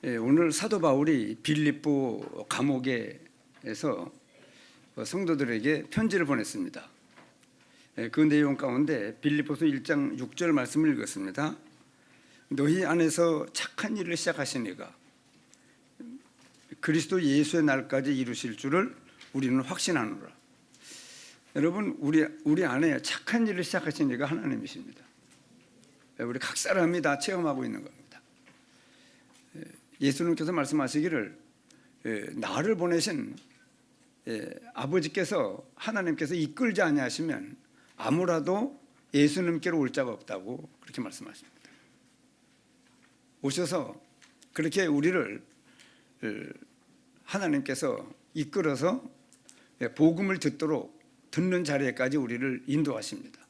오늘 사도 바울이 빌립보 감옥에서 성도들에게 편지를 보냈습니다. 그 내용 가운데 빌립보서 1장 6절 말씀을 읽었습니다. 너희 안에서 착한 일을 시작하시니가 그리스도 예수의 날까지 이루실 줄을 우리는 확신하노라. 여러분, 우리 안에 착한 일을 시작하신 이가 하나님이십니다. 우리 각 사람이 다 체험하고 있는 겁니다. 예수님께서 말씀하시기를 나를 보내신 아버지께서 하나님께서 이끌지 아니하시면 아무라도 예수님께로 올 자가 없다고 그렇게 말씀하십니다. 오셔서 그렇게 우리를 하나님께서 이끌어서 복음을 듣는 자리에까지 우리를 인도하십니다.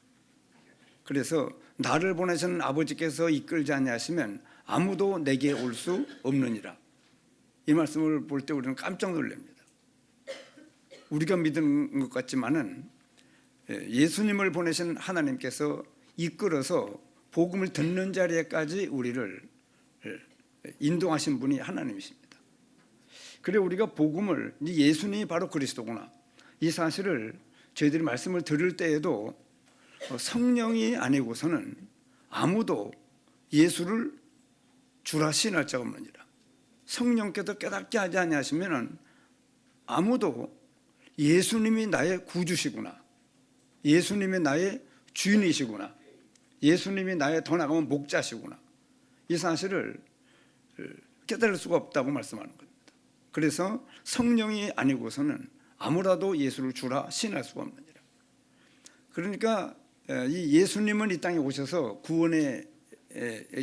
그래서 나를 보내신 아버지께서 이끌지 아니하시면 아무도 내게 올 수 없느니라. 이 말씀을 볼 때 우리는 깜짝 놀랍니다. 우리가 믿는 것 같지만은 예수님을 보내신 하나님께서 이끌어서 복음을 듣는 자리에까지 우리를 인도하신 분이 하나님이십니다. 그래 우리가 복음을 예수님이 바로 그리스도구나 이 사실을 저희들이 말씀을 들을 때에도 성령이 아니고서는 아무도 예수를 주라 신할 자가 없느니라. 성령께서 깨닫게 하지 아니하시면 아무도 예수님이 나의 구주시구나, 예수님이 나의 주인이시구나, 예수님이 나의 더 나가면 목자시구나 이 사실을 깨달을 수가 없다고 말씀하는 겁니다. 그래서 성령이 아니고서는 아무라도 예수를 주라 신할 수가 없느니라. 그러니까 이 예수님은 이 땅에 오셔서 구원의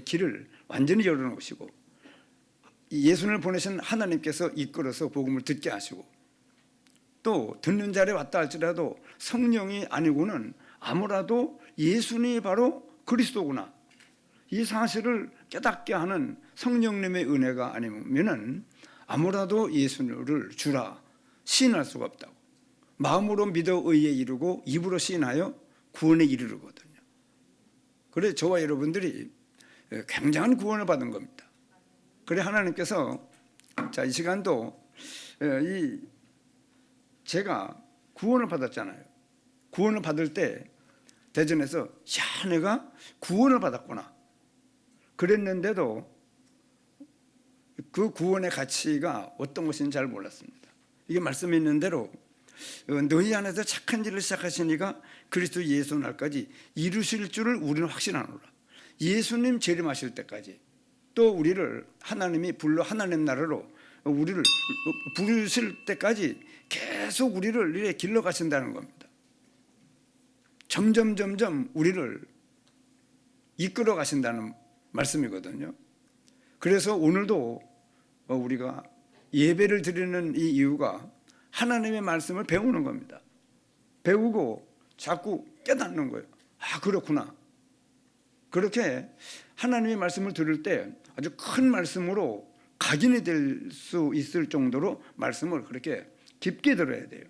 길을 완전히 열어놓으시고 예수님을 보내신 하나님께서 이끌어서 복음을 듣게 하시고 또 듣는 자리에 왔다 할지라도 성령이 아니고는 아무라도 예수님이 바로 그리스도구나 이 사실을 깨닫게 하는 성령님의 은혜가 아니면은 아무라도 예수를 주라 시인할 수가 없다고. 마음으로 믿어 의에 이르고 입으로 시인하여 구원에 이르거든요. 그래 저와 여러분들이 굉장한 구원을 받은 겁니다. 그래 하나님께서 자, 이 시간도 제가 구원을 받았잖아요. 구원을 받을 때 대전에서 야 내가 구원을 받았구나 그랬는데도 그 구원의 가치가 어떤 것인지 잘 몰랐습니다. 이게 말씀에 있는 대로 너희 안에서 착한 일을 시작하시니가 그리스도 예수 날까지 이루실 줄을 우리는 확신하노라. 예수님 재림하실 때까지 또 우리를 하나님이 불러 하나님 나라로 우리를 부르실 때까지 계속 우리를 이렇게 길러 가신다는 겁니다. 점점 우리를 이끌어 가신다는 말씀이거든요. 그래서 오늘도 우리가 예배를 드리는 이 이유가 하나님의 말씀을 배우는 겁니다. 배우고 자꾸 깨닫는 거예요. 아 그렇구나. 그렇게 하나님의 말씀을 들을 때 아주 큰 말씀으로 각인이 될 수 있을 정도로 말씀을 그렇게 깊게 들어야 돼요.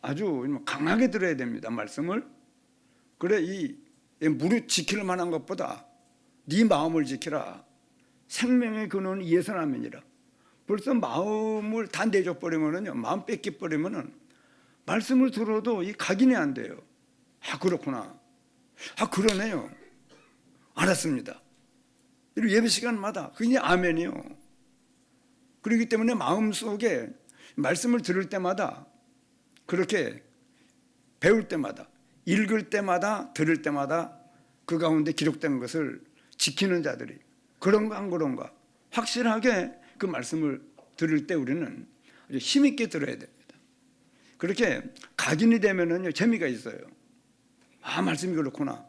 아주 강하게 들어야 됩니다. 말씀을. 그래 이 무릇 지킬 만한 것보다 네 마음을 지키라. 생명의 근원은 예선함이니라. 벌써 마음을 다 내줘버리면은요, 마음 뺏겨버리면은 말씀을 들어도 이 각인이 안 돼요. 아 그렇구나. 아 그러네요. 알았습니다. 이런 예배 시간마다 그게 아멘이요. 그렇기 때문에 마음속에 말씀을 들을 때마다 그렇게 배울 때마다 읽을 때마다 들을 때마다 그 가운데 기록된 것을 지키는 자들이 그런가 안 그런가 확실하게 그 말씀을 들을 때 우리는 아주 힘있게 들어야 됩니다. 그렇게 각인이 되면은 재미가 있어요. 아 말씀이 그렇구나.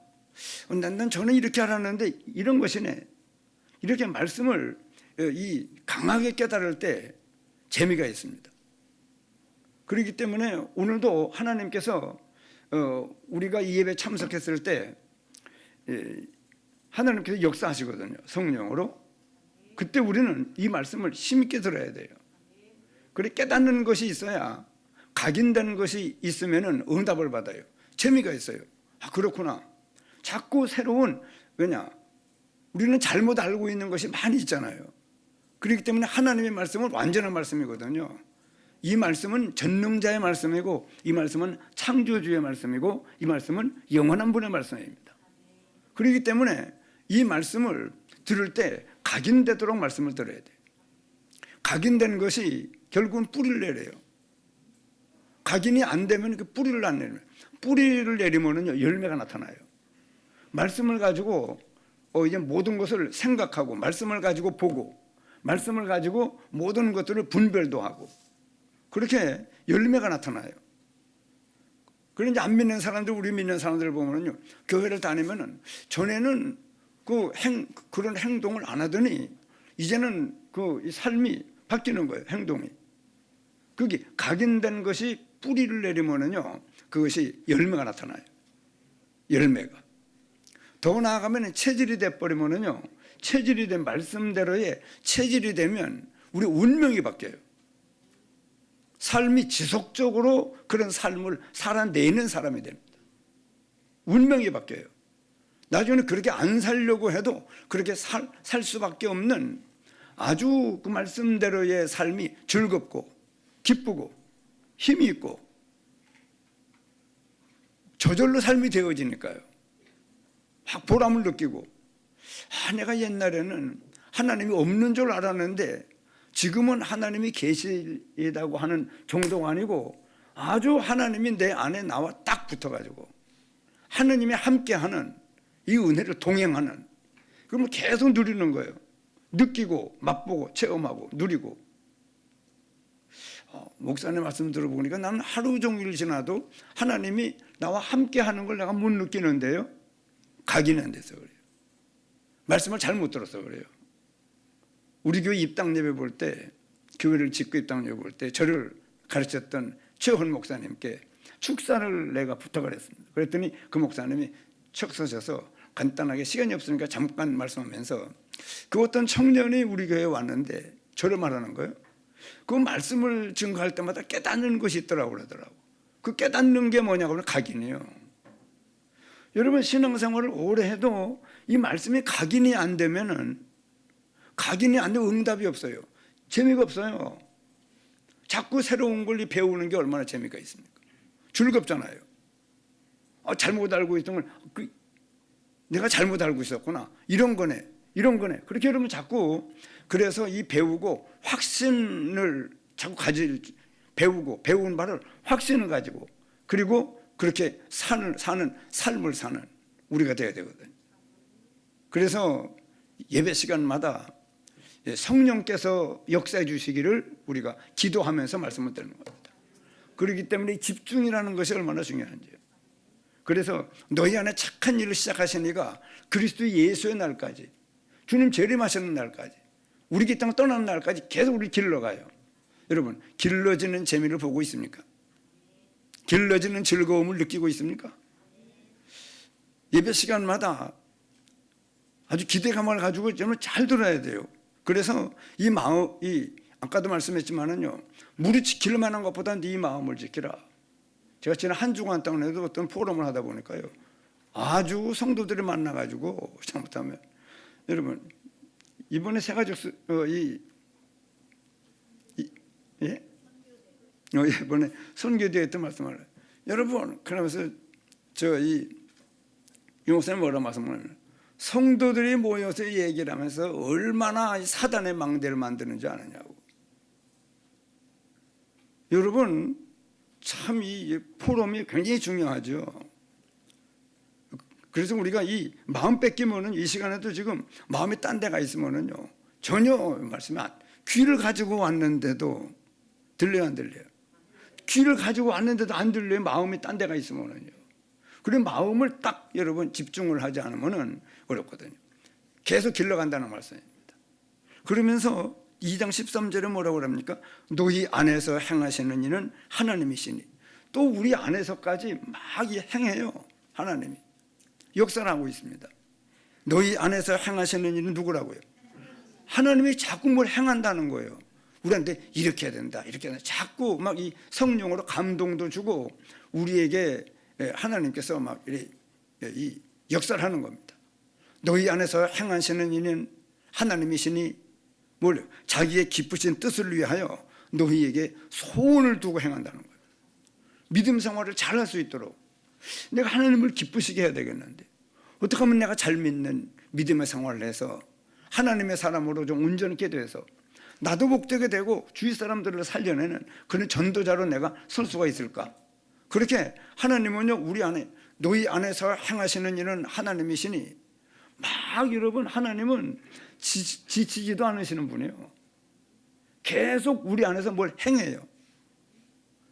난 저는 이렇게 알았는데 이런 것이네. 이렇게 말씀을 강하게 깨달을 때 재미가 있습니다. 그렇기 때문에 오늘도 하나님께서 우리가 이 예배 참석했을 때 하나님께서 역사하시거든요. 성령으로. 그때 우리는 이 말씀을 힘있게 들어야 돼요. 그래 깨닫는 것이 있어야 각인되는 것이 있으면 응답을 받아요. 재미가 있어요. 아 그렇구나. 자꾸 새로운 우리는 잘못 알고 있는 것이 많이 있잖아요. 그렇기 때문에 하나님의 말씀은 완전한 말씀이거든요. 이 말씀은 전능자의 말씀이고, 이 말씀은 창조주의 말씀이고, 이 말씀은 영원한 분의 말씀입니다. 그렇기 때문에 이 말씀을 들을 때 각인되도록 말씀을 들어야 돼요. 각인된 것이 결국은 뿌리를 내려요. 각인이 안 되면 그 뿌리를 안 내려요. 뿌리를 내리면요 열매가 나타나요. 말씀을 가지고 이제 모든 것을 생각하고, 말씀을 가지고 보고, 말씀을 가지고 모든 것들을 분별도 하고, 그렇게 열매가 나타나요. 그런데 안 믿는 사람들, 우리 믿는 사람들 보면요, 교회를 다니면은 전에는 그런 행동을 안 하더니 이제는 이 삶이 바뀌는 거예요. 행동이. 그게 각인된 것이 뿌리를 내리면은요, 그것이 열매가 나타나요. 열매가. 더 나아가면 체질이 돼버리면은요, 체질이 된 말씀대로의 체질이 되면 우리 운명이 바뀌어요. 삶이 지속적으로 그런 삶을 살아내는 사람이 됩니다. 운명이 바뀌어요. 나중에는 그렇게 안 살려고 해도 그렇게 살 수밖에 없는 아주 그 말씀대로의 삶이 즐겁고 기쁘고 힘이 있고 저절로 삶이 되어지니까요. 막 보람을 느끼고, 내가 옛날에는 하나님이 없는 줄 알았는데 지금은 하나님이 계시다고 하는 정도가 아니고 아주 하나님이 내 안에 나와 딱 붙어가지고 하나님이 함께하는 이 은혜를 동행하는, 그러면 계속 누리는 거예요. 느끼고 맛보고 체험하고 누리고. 목사님 말씀 들어보니까 나는 하루 종일 지나도 하나님이 나와 함께하는 걸 내가 못 느끼는데요. 각인이 안 돼서 그래요. 말씀을 잘못 들어서 그래요. 우리 교회 입당 예배 볼 때, 교회를 짓고 입당 예배 볼 때 저를 가르쳤던 최헌 목사님께 축사를 내가 부탁을 했습니다. 그랬더니 그 목사님이 척 서셔서 간단하게, 시간이 없으니까 잠깐 말씀하면서, 그 어떤 청년이 우리 교회에 왔는데 저를 말하는 거예요. 그 말씀을 증거할 때마다 깨닫는 것이 있더라고 그러더라고. 그 깨닫는 게 뭐냐고 하면 각인이에요. 여러분, 신앙생활을 오래 해도 이 말씀이 각인이 안 되면은, 각인이 안 되면 응답이 없어요. 재미가 없어요. 자꾸 새로운 걸 배우는 게 얼마나 재미가 있습니까? 즐겁잖아요. 잘못 알고 있으면 내가 잘못 알고 있었구나. 이런 거네. 그렇게 여러분 자꾸, 그래서 이 배우고 확신을 자꾸 배우고 배운 바를 확신을 가지고, 그리고 그렇게 사는 삶을 사는 우리가 되어야 되거든요. 그래서 예배 시간마다 성령께서 역사해 주시기를 우리가 기도하면서 말씀을 드리는 겁니다. 그렇기 때문에 집중이라는 것이 얼마나 중요한지요. 그래서 너희 안에 착한 일을 시작하신 이가 그리스도 예수의 날까지, 주님 재림하시는 날까지, 우리 이 땅 떠나는 날까지 계속 우리 길러가요. 여러분, 길러지는 재미를 보고 있습니까? 길러지는 즐거움을 느끼고 있습니까? 예배 시간마다 아주 기대감을 가지고 잘 들어야 돼요. 그래서 이 마음, 아까도 말씀했지만은요, 무리 지킬 만한 것보다는 네 마음을 지키라. 제가 지난 한 주간 동안에도 어떤 포럼을 하다 보니까요, 아주 성도들이 만나가지고, 잘못하면, 여러분, 이번에 세가족 이번에 선교대회 때 말씀을, 여러분, 그러면서 이 목사님 뭐라 말씀을, 성도들이 모여서 얘기를 하면서 얼마나 사단의 망대를 만드는지 아느냐고. 여러분, 참 이 포럼이 굉장히 중요하죠. 그래서 우리가 이 마음 뺏기면은, 이 시간에도 지금 마음이 딴 데가 있으면은요, 전혀 말씀이 귀를 가지고 왔는데도 들려요, 안 들려요? 귀를 가지고 왔는데도 안 들려요. 마음이 딴 데가 있으면은요. 그리고 마음을 딱 여러분 집중을 하지 않으면은 어렵거든요. 계속 길러간다는 말씀입니다. 그러면서 2장 13절에 뭐라고 합니까? 너희 안에서 행하시는 이는 하나님이시니. 또 우리 안에서까지 막 행해요. 하나님이 역사를 하고 있습니다. 너희 안에서 행하시는 이는 누구라고요? 하나님이 자꾸 뭘 행한다는 거예요. 우리한테 이렇게 해야 된다, 이렇게 해야 된다. 자꾸 막 이 성령으로 감동도 주고 우리에게 하나님께서 막 이 역사를 하는 겁니다. 너희 안에서 행하시는 이는 하나님이시니 뭘 자기의 기쁘신 뜻을 위하여 너희에게 소원을 두고 행한다는 거예요. 믿음 생활을 잘할 수 있도록 내가 하나님을 기쁘시게 해야 되겠는데 어떻게 하면 내가 잘 믿는 믿음의 생활을 해서 하나님의 사람으로 좀 온전케 돼서 나도 복되게 되고 주위 사람들을 살려내는 그런 전도자로 내가 설 수가 있을까? 그렇게 하나님은요 우리 안에 너희 안에서 행하시는 일은 하나님이시니 막 여러분 하나님은 지치지도 않으시는 분이에요. 계속 우리 안에서 뭘 행해요.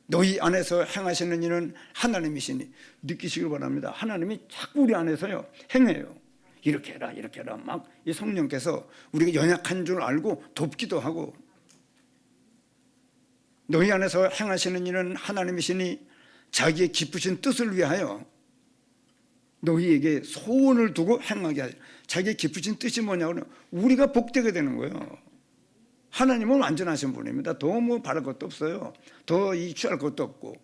너희 안에서 행하시는 일은 하나님이시니 느끼시길 바랍니다. 하나님이 자꾸 우리 안에서요 행해요. 이렇게 해라 이렇게 해라 막 이 성령께서 우리가 연약한 줄 알고 돕기도 하고 너희 안에서 행하시는 일은 하나님이시니 자기의 기쁘신 뜻을 위하여 너희에게 소원을 두고 행하게 하죠. 자기의 기쁘신 뜻이 뭐냐고는 우리가 복되게 되는 거예요. 하나님은 완전하신 분입니다. 더 뭐 바랄 것도 없어요. 더 취할 것도 없고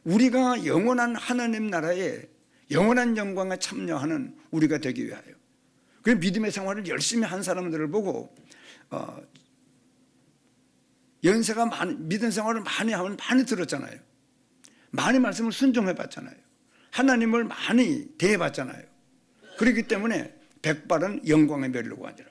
우리가 영원한 하나님 나라에 영원한 영광에 참여하는 우리가 되기 위하여 그 믿음의 생활을 열심히 한 사람들을 보고 연세가 많이 믿음 생활을 많이 하면 많이 들었잖아요. 많이 말씀을 순종해 봤잖아요. 하나님을 많이 대해봤잖아요. 그렇기 때문에 백발은 영광에 멸류가 아니라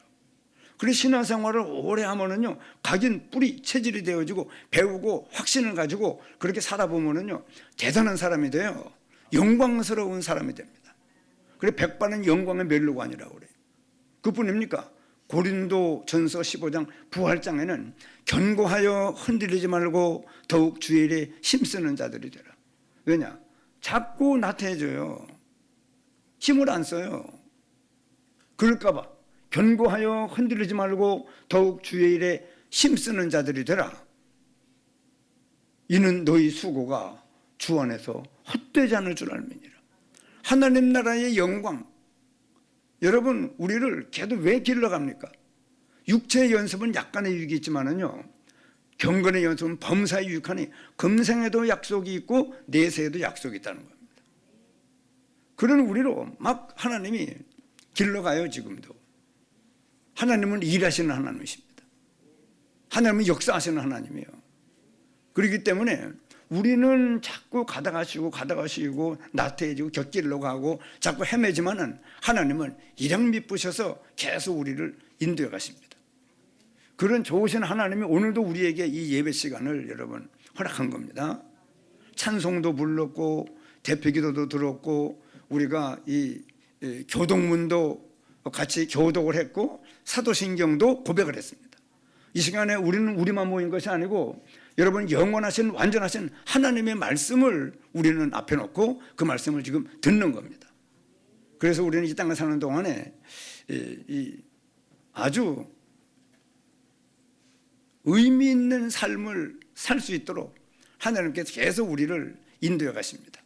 그리고 신앙생활을 오래 하면은요 각인 뿌리 체질이 되어지고 배우고 확신을 가지고 그렇게 살아보면은요 대단한 사람이 돼요. 영광스러운 사람이 됩니다. 그래 백발은 영광의 멸류관이라고 그래요. 그뿐입니까? 고린도 전서 15장 부활장에는 견고하여 흔들리지 말고 더욱 주의 일에 힘쓰는 자들이 되라. 왜냐? 자꾸 나태해져요. 힘을 안 써요. 그럴까봐 견고하여 흔들리지 말고 더욱 주의 일에 힘쓰는 자들이 되라. 이는 너희 수고가 주 안에서 헛되지 않을 줄 알미니라. 하나님 나라의 영광 여러분 우리를 계속 왜 길러갑니까? 육체의 연습은 약간의 유익이 있지만은요 경건의 연습은 범사에 유익하니 금생에도 약속이 있고 내세에도 약속이 있다는 겁니다. 그런 우리로 막 하나님이 길러가요. 지금도 하나님은 일하시는 하나님이십니다. 하나님은 역사하시는 하나님이에요. 그렇기 때문에 우리는 자꾸 가다가시고 나태해지고 곁길로 가고 자꾸 헤매지만은 하나님은 일양 미쁘셔서 계속 우리를 인도해 가십니다. 그런 좋으신 하나님이 오늘도 우리에게 이 예배 시간을 여러분 허락한 겁니다. 찬송도 불렀고 대표기도도 들었고 우리가 이 교독문도 같이 교독을 했고 사도신경도 고백을 했습니다. 이 시간에 우리는 우리만 모인 것이 아니고 여러분 영원하신 완전하신 하나님의 말씀을 우리는 앞에 놓고 그 말씀을 지금 듣는 겁니다. 그래서 우리는 이 땅을 사는 동안에 아주 의미 있는 삶을 살 수 있도록 하나님께서 계속 우리를 인도해 가십니다.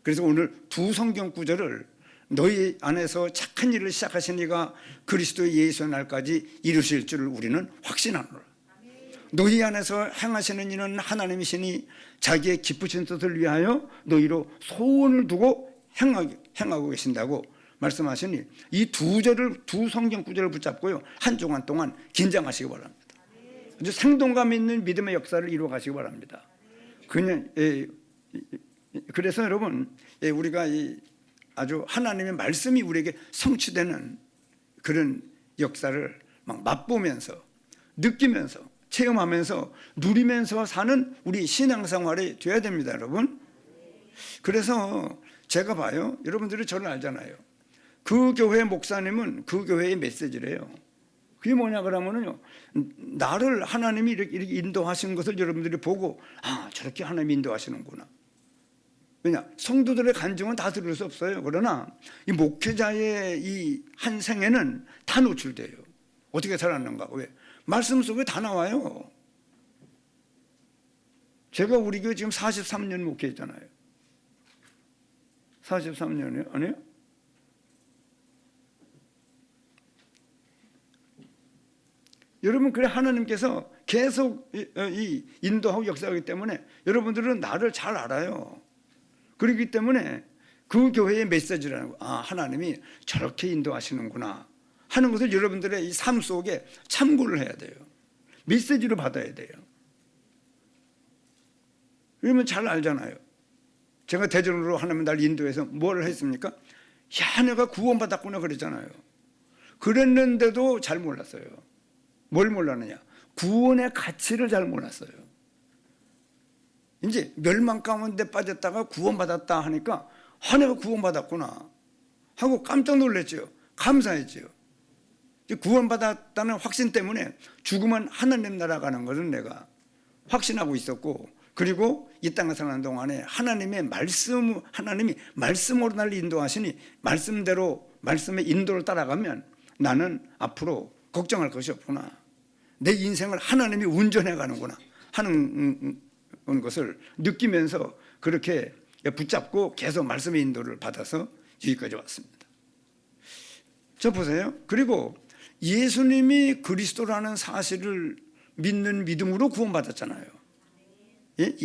그래서 오늘 두 성경 구절을 너희 안에서 착한 일을 시작하신 이가 그리스도 예수의 날까지 이루실 줄을 우리는 확신하노라. 너희 안에서 행하시는 이는 하나님이시니 자기의 기쁘신 뜻을 위하여 너희로 소원을 두고 행하고 계신다고 말씀하시니 이 두 성경 구절을 붙잡고요 한 주간 동안 긴장하시기 바랍니다. 아주 생동감 있는 믿음의 역사를 이루어 가시기 바랍니다. 그래서 여러분 우리가 아주 하나님의 말씀이 우리에게 성취되는 그런 역사를 막 맛보면서 느끼면서 체험하면서 누리면서 사는 우리 신앙생활이 되어야 됩니다. 여러분. 그래서 제가 봐요. 여러분들이 저를 알잖아요. 그 교회 목사님은 그 교회의 메시지래요. 그게 뭐냐 그러면은요 나를 하나님이 이렇게 인도하신 것을 여러분들이 보고 아 저렇게 하나님이 인도하시는구나. 왜냐 성도들의 간증은 다 들을 수 없어요. 그러나 이 목회자의 이 한 생애는 다 노출돼요. 어떻게 살았는가. 왜? 말씀 속에 다 나와요. 제가 우리 교회 지금 43년 목회했잖아요. 43년이요? 아니요? 여러분 그래 하나님께서 계속 인도하고 역사하기 때문에 여러분들은 나를 잘 알아요. 그렇기 때문에 그 교회의 메시지라는 거. 아, 하나님이 저렇게 인도하시는구나 하는 것을 여러분들의 이 삶 속에 참고를 해야 돼요. 메시지로 받아야 돼요. 그러면 잘 알잖아요. 제가 대전으로 하나님 날 인도해서 뭘 했습니까? 야, 내가 구원받았구나 그랬잖아요. 그랬는데도 잘 몰랐어요. 뭘 몰랐느냐? 구원의 가치를 잘 몰랐어요. 이제 멸망 가운데 빠졌다가 구원받았다 하니까 내가 구원받았구나 하고 깜짝 놀랐죠. 감사했죠. 구원받았다는 확신 때문에 죽으면 하나님 나라 가는 것을 내가 확신하고 있었고, 그리고 이 땅에 사는 동안에 하나님이 말씀으로 날 인도하시니 말씀대로 말씀의 인도를 따라가면 나는 앞으로 걱정할 것이 없구나. 내 인생을 하나님이 운전해 가는구나 하는 것을 느끼면서 그렇게 붙잡고 계속 말씀의 인도를 받아서 여기까지 왔습니다. 저 보세요. 그리고 예수님이 그리스도라는 사실을 믿는 믿음으로 구원받았잖아요. 예?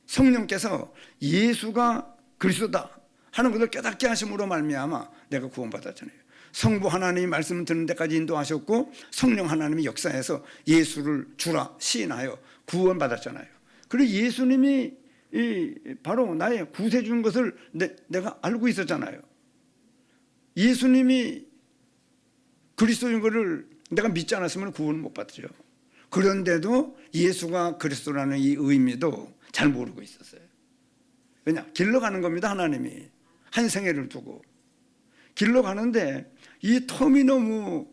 성령께서 예수가 그리스도다 하는 것을 깨닫게 하심으로 말미암아 내가 구원받았잖아요. 성부 하나님이 말씀을 듣는 데까지 인도하셨고, 성령 하나님이 역사해서 예수를 주라 시인하여 구원받았잖아요. 그리고 예수님이 바로 나의 구세주인 것을 내가 알고 있었잖아요. 예수님이 그리스도인 것을 내가 믿지 않았으면 구원을 못 받죠. 그런데도 예수가 그리스도라는 이 의미도 잘 모르고 있었어요. 왜냐? 길러 가는 겁니다. 하나님이 한 생애를 두고 길러 가는데 이 텀이 너무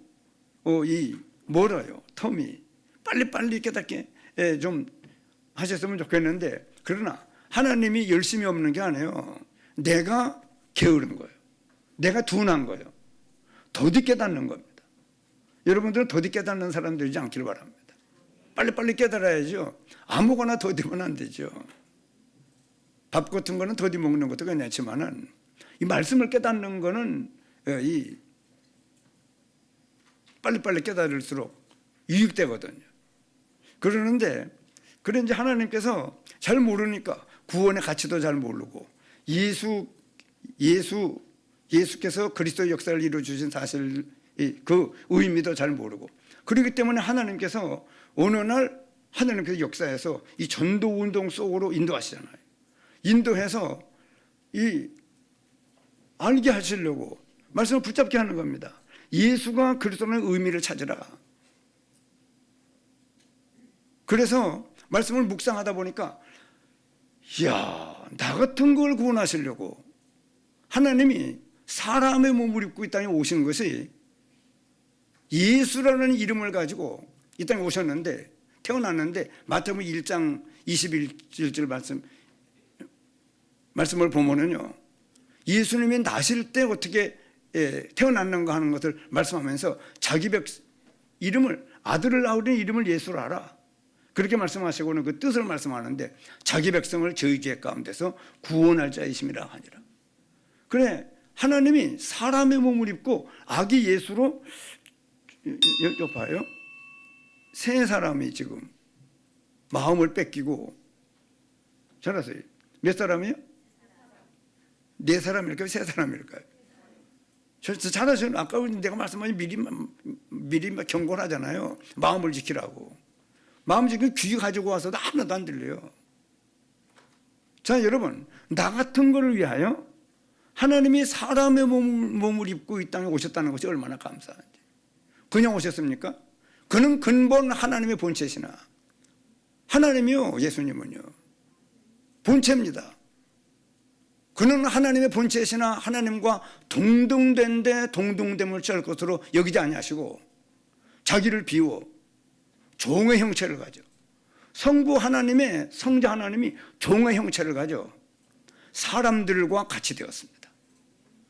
멀어요. 텀이 빨리빨리 깨닫게 좀 하셨으면 좋겠는데, 그러나 하나님이 열심히 없는 게 아니에요. 내가 게으른 거예요. 내가 둔한 거예요. 더디 깨닫는 겁니다. 여러분들은 더디 깨닫는 사람들이지 않기를 바랍니다. 빨리빨리 깨달아야죠. 아무거나 더디면 안 되죠. 밥 같은 거는 더디 먹는 것도 괜찮지만은 이 말씀을 깨닫는 거는 이 빨리빨리 깨달을수록 유익되거든요. 그러는데 그래 이제 하나님께서 잘 모르니까 구원의 가치도 잘 모르고 예수께서 그리스도의 역사를 이루어 주신 사실 그 의미도 잘 모르고, 그렇기 때문에 하나님께서 어느 날 하나님께서 역사에서 이 전도 운동 속으로 인도하시잖아요. 인도해서 알게 하시려고 말씀을 붙잡게 하는 겁니다. 예수가 그리스도라는 의미를 찾으라. 그래서 말씀을 묵상하다 보니까 이야, 나 같은 걸 구원하시려고 하나님이 사람의 몸을 입고 이 땅에 오신 것이 예수라는 이름을 가지고 이 땅에 오셨는데, 태어났는데 마태복음 1장 21절 말씀을 보면은요, 예수님이 나실 때 어떻게 태어났는가 하는 것을 말씀하면서 자기 이름을, 아들을 낳으려는 이름을 예수로 알아. 그렇게 말씀하시고는 그 뜻을 말씀하는데, 자기 백성을 저희 죄 가운데서 구원할 자이심이라 하니라. 그래, 하나님이 사람의 몸을 입고 아기 예수로, 여기 봐요. 세 사람이 지금 마음을 뺏기고, 잘 아세요? 몇 사람이요? 네 사람일까요? 세 사람일까요? 잘 아세요? 아까 내가 말씀하신 미리 경고를 하잖아요. 마음을 지키라고. 마음 지키면 귀 가지고 와서도 하나도 안 들려요. 자, 여러분, 나 같은 거를 위하여 하나님이 사람의 몸을 입고 이 땅에 오셨다는 것이 얼마나 감사한지. 그냥 오셨습니까? 그는 근본 하나님의 본체시나, 하나님이요, 예수님은요 본체입니다. 그는 하나님의 본체시나 하나님과 동등된데 동등됨을 취할 것으로 여기지 아니하시고 자기를 비워 종의 형체를 가져, 성부 하나님의 성자 하나님이 종의 형체를 가져 사람들과 같이 되었습니다.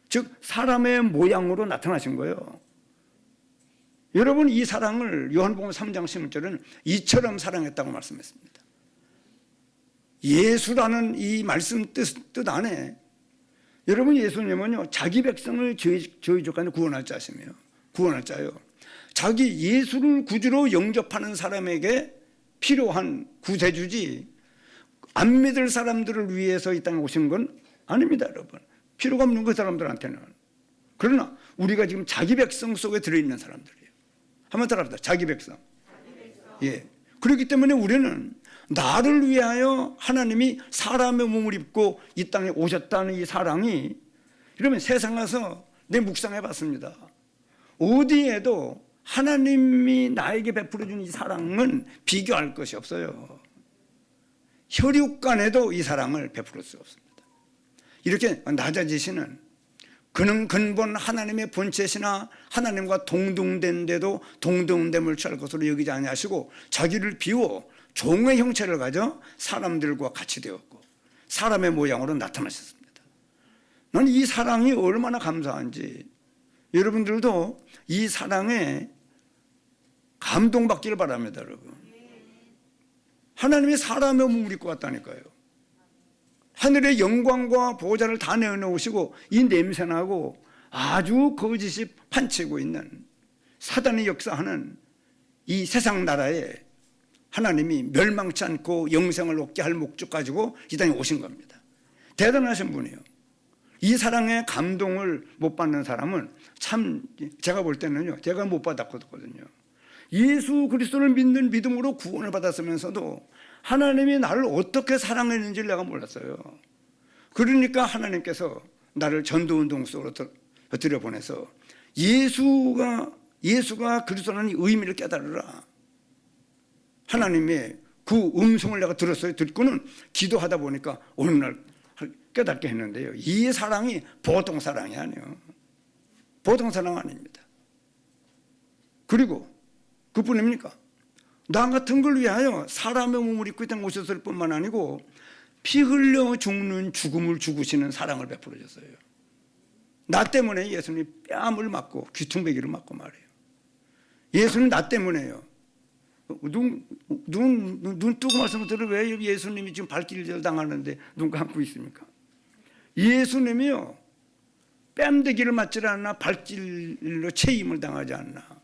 즉 사람의 모양으로 나타나신 거예요. 여러분, 이 사랑을 요한복음 3장 16절은 이처럼 사랑했다고 말씀했습니다. 예수라는 이 말씀 뜻 안에 여러분, 예수님은요 자기 백성을 저희 족간에 구원할 자시며, 구원할 자요, 자기 예수를 구주로 영접하는 사람에게 필요한 구세주지 안 믿을 사람들을 위해서 이 땅에 오신 건 아닙니다. 여러분, 필요가 없는 그 사람들한테는. 그러나 우리가 지금 자기 백성 속에 들어있는 사람들이에요. 한번 따라합니다. 자기 백성. 예. 그렇기 때문에 우리는 나를 위하여 하나님이 사람의 몸을 입고 이 땅에 오셨다는 이 사랑이, 이러면 세상에서 내 묵상해 봤습니다. 어디에도 하나님이 나에게 베풀어 준 이 사랑은 비교할 것이 없어요. 혈육 간에도 이 사랑을 베풀을 수 없습니다. 이렇게 낮아지시는, 그는 근본 하나님의 본체시나 하나님과 동등된데도 동등됨을 취할 것으로 여기지 아니하시고 자기를 비워 종의 형체를 가져 사람들과 같이 되었고 사람의 모양으로 나타나셨습니다. 나는 이 사랑이 얼마나 감사한지, 여러분들도 이 사랑에 감동받기를 바랍니다. 여러분, 하나님이 사람의 몸을 입고 왔다니까요. 하늘의 영광과 보좌를 다 내어놓으시고 이 냄새나고 아주 거짓이 판치고 있는 사단이 역사하는 이 세상 나라에 하나님이 멸망치 않고 영생을 얻게 할 목적 가지고 이 땅에 오신 겁니다. 대단하신 분이에요. 이 사랑의 감동을 못 받는 사람은 참, 제가 볼 때는요, 제가 못 받았거든요. 예수 그리스도를 믿는 믿음으로 구원을 받았으면서도 하나님이 나를 어떻게 사랑했는지를 내가 몰랐어요. 그러니까 하나님께서 나를 전도운동 속으로 들여보내서 예수가 그리스도라는 의미를 깨달으라. 하나님의 그 음성을 내가 들었어요. 듣고는 기도하다 보니까 어느 날 깨닫게 했는데요, 이 사랑이 보통 사랑이 아니에요. 보통 사랑 아닙니다. 그리고 그뿐입니까? 나 같은 걸 위하여 사람의 몸을 입고 이 땅에 오셨을 뿐만 아니고 피 흘려 죽는 죽음을 죽으시는 사랑을 베풀어 줬어요. 나 때문에 예수님이 뺨을 맞고 귀퉁배기를 맞고 말이에요. 예수는 나 때문에요. 눈 뜨고 말씀드려, 왜 예수님이 지금 발길질 당하는데 눈 감고 있습니까? 예수님이요, 뺨대기를 맞지 않나, 발길로 체임을 당하지 않나,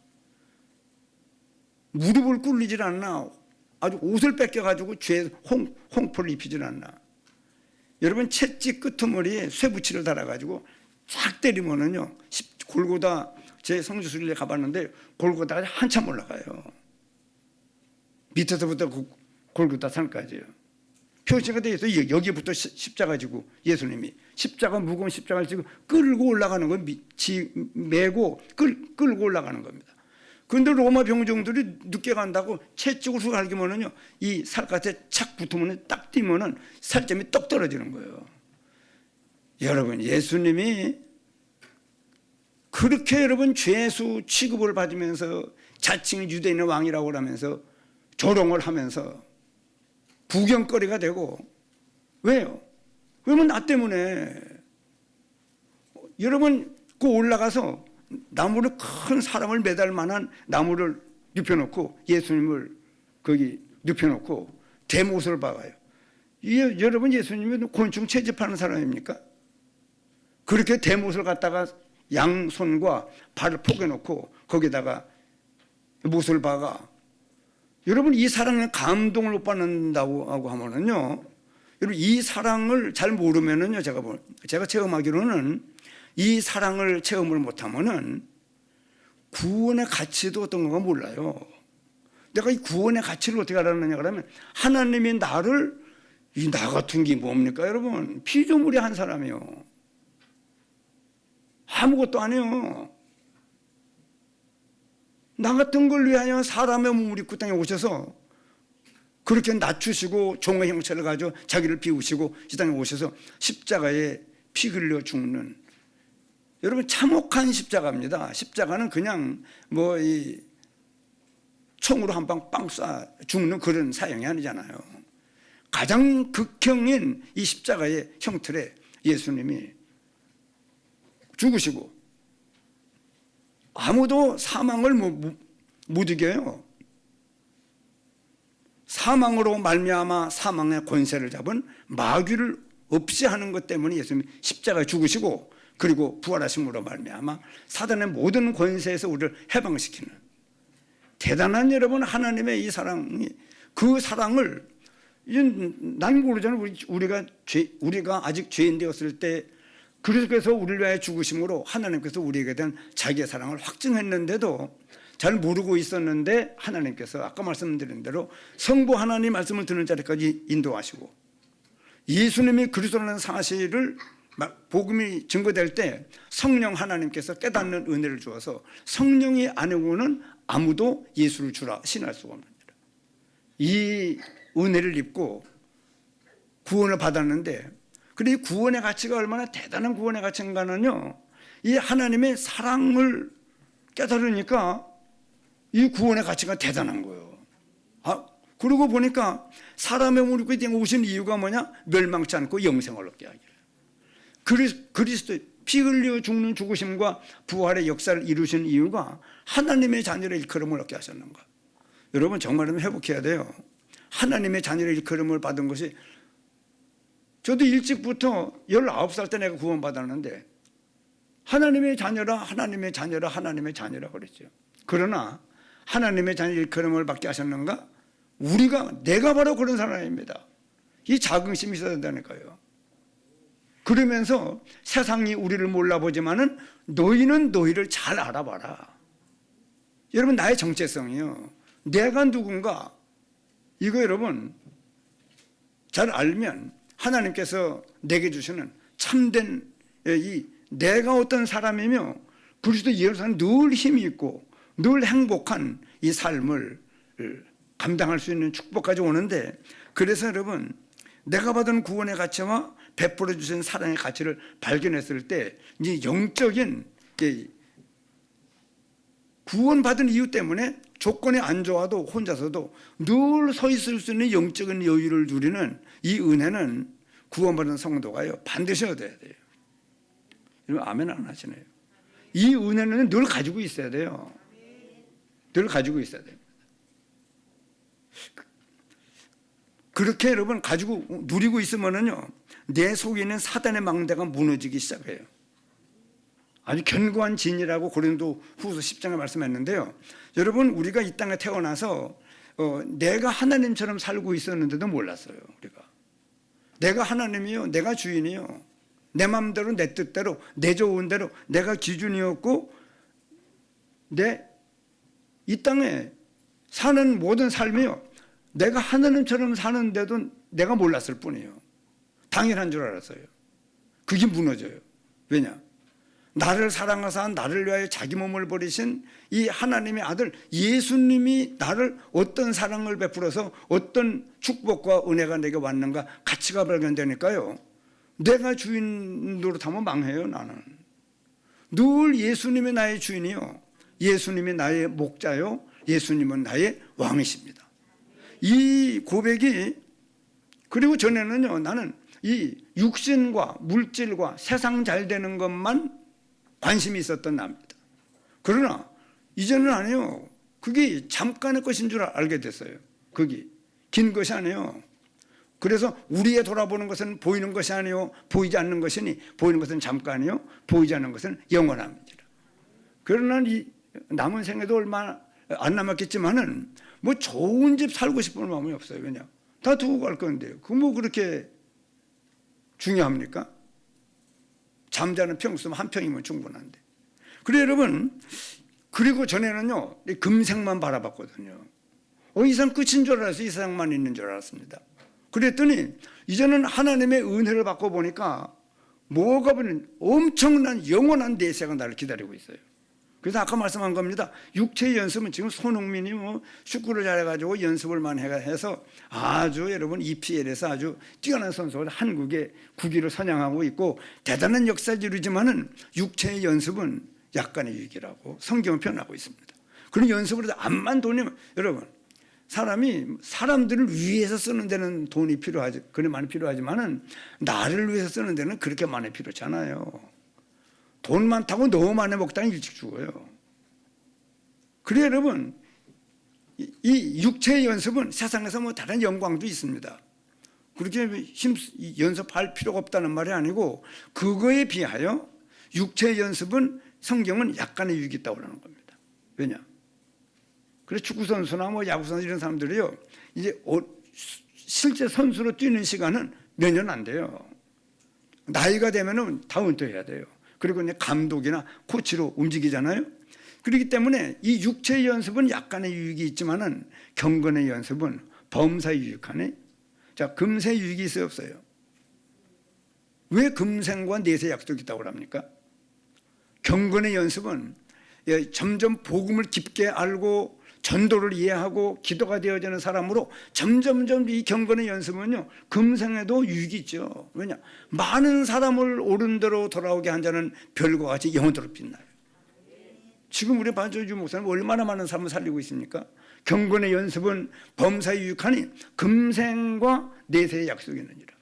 무릎을 꿇리질 않나, 아주 옷을 뺏겨가지고 죄 홍포를 입히질 않나. 여러분, 채찍 끄트머리에 쇠붙이를 달아가지고 쫙 때리면은요, 골고다, 제 성지순례 가봤는데 골고다가 한참 올라가요. 밑에서부터 그 골고다 산까지요. 표시가 되어 있어요. 여기부터 십자가 지고 예수님이 십자가, 무거운 십자가를 지고 끌고 올라가는 거, 메고 끌고 올라가는 겁니다. 그런데 로마 병정들이 늦게 간다고 채찍을 훅 갈기면은요, 이 살갗에 착 붙으면 딱 뛰면은 살점이 떡 떨어지는 거예요. 여러분, 예수님이 그렇게 여러분 죄수 취급을 받으면서 자칭 유대인의 왕이라고 하면서 조롱을 하면서 구경거리가 되고, 왜요? 왜냐면 나 때문에. 여러분, 그 올라가서 나무를, 큰 사람을 매달 만한 나무를 눕혀놓고 예수님을 거기 눕혀놓고 대못을 박아요. 여러분, 예수님이 곤충 채집하는 사람입니까? 그렇게 대못을 갖다가 양손과 발을 포개놓고 거기다가 못을 박아. 여러분, 이 사랑에 감동을 못 받는다고 하고 하면은요, 여러분, 이 사랑을 잘 모르면은요, 제가 체험하기로는 이 사랑을 체험을 못하면은 구원의 가치도 어떤 건가 몰라요. 내가 이 구원의 가치를 어떻게 알았느냐 그러면, 하나님이 나를, 이 나 같은 게 뭡니까 여러분? 피조물의 한 사람이요, 아무것도 아니에요. 나 같은 걸 위하여 사람의 몸을 입고 땅에 오셔서 그렇게 낮추시고 종의 형체를 가지고 자기를 비우시고 이 땅에 오셔서 십자가에 피 흘려 죽는, 여러분, 참혹한 십자가입니다. 십자가는 그냥 뭐 이 총으로 한 방 빵 쏴 죽는 그런 사형이 아니잖아요. 가장 극형인 이 십자가의 형틀에 예수님이 죽으시고 아무도 사망을 못 이겨요. 사망으로 말미암아 사망의 권세를 잡은 마귀를 없이 하는 것 때문에 예수님이 십자가에 죽으시고, 그리고 부활하심으로 말미암아 사단의 모든 권세에서 우리를 해방시키는 대단한, 여러분, 하나님의 이 사랑이, 그 사랑을 난 모르잖아요. 우리가 아직 죄인 되었을 때 그래서 우리를 위하여 죽으심으로 하나님께서 우리에게 대한 자기의 사랑을 확증했는데도 잘 모르고 있었는데 하나님께서 아까 말씀드린 대로 성부 하나님 말씀을 듣는 자리까지 인도하시고 예수님이 그리스도라는 사실을 복음이 증거될 때 성령 하나님께서 깨닫는 은혜를 주어서 성령이 아니고는 아무도 예수를 주라 신할 수가 없습니다. 이 은혜를 입고 구원을 받았는데, 그리고 이 구원의 가치가 얼마나 대단한 구원의 가치인가는요, 이 하나님의 사랑을 깨달으니까 이 구원의 가치가 대단한 거예요. 그러고 보니까 사람의 우리 땅에 오신 이유가 뭐냐? 멸망치 않고 영생을 얻게 하기를. 그리스도의 피 흘려 죽는 죽으심과 부활의 역사를 이루신 이유가 하나님의 자녀의 일컬음을 얻게 하셨는가? 여러분 정말로 회복해야 돼요. 하나님의 자녀의 일컬음을 받은 것이, 저도 일찍부터 19살 때 내가 구원받았는데 하나님의 자녀라 하나님의 자녀라 하나님의 자녀라 그랬죠. 그러나 하나님의 자녀 일컬음을 받게 하셨는가? 내가 바로 그런 사람입니다. 이 자긍심이 있어야 된다니까요. 그러면서 세상이 우리를 몰라보지만은 너희는 너희를 잘 알아봐라. 여러분 나의 정체성이요, 내가 누군가, 이거 여러분 잘 알면 하나님께서 내게 주시는 참된 이 내가 어떤 사람이며 그리스도 예수는 늘 힘이 있고 늘 행복한 이 삶을 감당할 수 있는 축복까지 오는데, 그래서 여러분 내가 받은 구원의 가치와 베풀어 주신 사랑의 가치를 발견했을 때 이제 영적인 구원받은 이유 때문에 조건이 안 좋아도 혼자서도 늘 서 있을 수 있는 영적인 여유를 누리는 이 은혜는 구원받은 성도가요 반드시 얻어야 돼요. 여러분 아멘 안 하시네요. 이 은혜는 늘 가지고 있어야 돼요. 늘 가지고 있어야 됩니다. 그렇게 여러분 가지고 누리고 있으면은요 내 속에 있는 사단의 망대가 무너지기 시작해요. 아주 견고한 진이라고 고린도 후서 10장에 말씀했는데요. 여러분 우리가 이 땅에 태어나서 내가 하나님처럼 살고 있었는데도 몰랐어요. 우리가 내가 하나님이요, 내가 주인이요, 내 마음대로 내 뜻대로 내 좋은 대로 내가 기준이었고 이 땅에 사는 모든 삶이요 내가 하나님처럼 사는데도 내가 몰랐을 뿐이에요. 당연한 줄 알았어요. 그게 무너져요. 왜냐? 나를 사랑하사 나를 위하여 자기 몸을 버리신 이 하나님의 아들 예수님이 나를 어떤 사랑을 베풀어서 어떤 축복과 은혜가 내게 왔는가 가치가 발견되니까요 내가 주인 노릇하면 망해요. 나는 늘 예수님이 나의 주인이요, 예수님이 나의 목자요, 예수님은 나의 왕이십니다. 이 고백이, 그리고 전에는요 나는 이 육신과 물질과 세상 잘 되는 것만 관심이 있었던 나입니다. 그러나 이제는 아니에요. 그게 잠깐의 것인 줄 알게 됐어요. 그게 긴 것이 아니에요. 그래서 우리의 돌아보는 것은 보이는 것이 아니요 보이지 않는 것이니 보이는 것은 잠깐이요 보이지 않는 것은 영원합니다. 그러나 이 남은 생애도 얼마 안 남았겠지만은 뭐 좋은 집 살고 싶은 마음이 없어요. 왜냐? 다 두고 갈 건데요. 그 뭐 그렇게 중요합니까? 잠자는 평수면 한 평이면 충분한데. 그래 여러분, 그리고 전에는요 금생만 바라봤거든요. 이 세상 끝인 줄 알았어요. 이 세상만 있는 줄 알았습니다. 그랬더니 이제는 하나님의 은혜를 받고 보니까 뭐가 보면 엄청난 영원한 내세가 나를 기다리고 있어요. 그래서 아까 말씀한 겁니다. 육체의 연습은 지금 손흥민이 뭐 축구를 잘해가지고 연습을 많이 해서 아주 여러분 EPL에서 아주 뛰어난 선수가 한국의 국위를 선양하고 있고 대단한 역사를 이루지만은 육체의 연습은 약간의 유익이라고 성경은 표현하고 있습니다. 그런 연습을 해서 암만 돈이, 여러분 사람들을 위해서 쓰는 데는 돈이 필요하지, 그래 많이 필요하지만은 나를 위해서 쓰는 데는 그렇게 많이 필요하지 않아요. 돈 많다고 너무 많이 먹다가 일찍 죽어요. 그래 여러분 이 육체의 연습은 세상에서 뭐 다른 영광도 있습니다. 그렇게 연습할 필요가 없다는 말이 아니고 그거에 비하여 육체의 연습은 성경은 약간의 유익이 있다고 그러는 겁니다. 왜냐? 그래서 축구선수나 뭐 야구선수 이런 사람들이요 이제 실제 선수로 뛰는 시간은 몇 년 안 돼요. 나이가 되면은 다 은퇴해야 돼요. 그리고 이제 감독이나 코치로 움직이잖아요. 그렇기 때문에 이 육체의 연습은 약간의 유익이 있지만은 경건의 연습은 범사에 유익하네. 자, 금세 유익이 있어요, 없어요? 왜 금생과 내세 약속이 있다고 합니까? 경건의 연습은 점점 복음을 깊게 알고 전도를 이해하고 기도가 되어지는 사람으로 점점점 이 경건의 연습은요, 금생에도 유익이 있죠. 왜냐? 많은 사람을 옳은 대로 돌아오게 한 자는 별과 같이 영원토록 빛나요. 지금 우리 반주주 목사님 얼마나 많은 사람을 살리고 있습니까? 경건의 연습은 범사에 유익하니 금생과 내세의 약속이 있느니라.